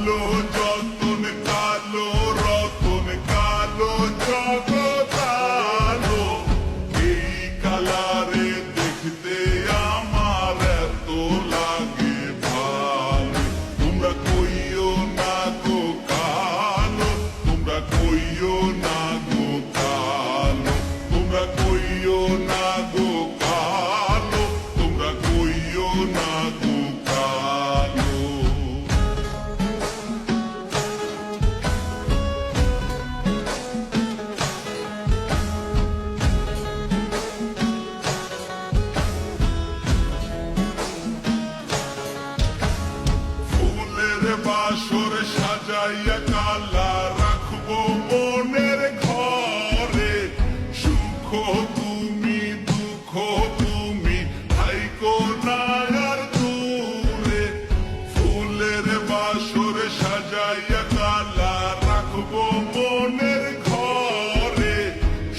কালো যতন কালো রতন কালো জগৎ আলো এই কালারে দেখতে আমার এত লাগে ভালো তোমরা কইও না গো কালো তোমরা কইও না গো কালো তোমরা কইও না গো কালো তোমরা কইও না গো কালো ফুলের বাসর সাজাইয়া কালা রাখবো মনের ঘরে সুখ তুমি দুঃখ তুমি থাইকো না আর দূরে ফুলের বাসর সাজাইয়া কালা রাখবো মনের ঘরে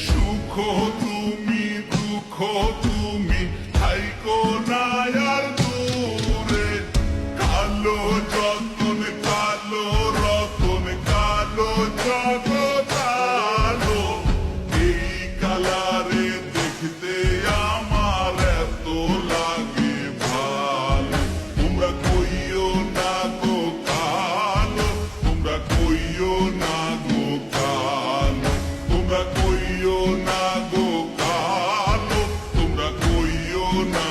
সুখ তুমি দুঃখ তুমি থাইকো না আর দূরে কালো যতন কালো রতন কালো জগৎ আলো এই কালারে দেখতে আমার এত লাগে ভালো তোমরা কইও না গো কালো তোমরা কইও না গো কালো তোমরা কইও না গো কালো তোমরা কইও না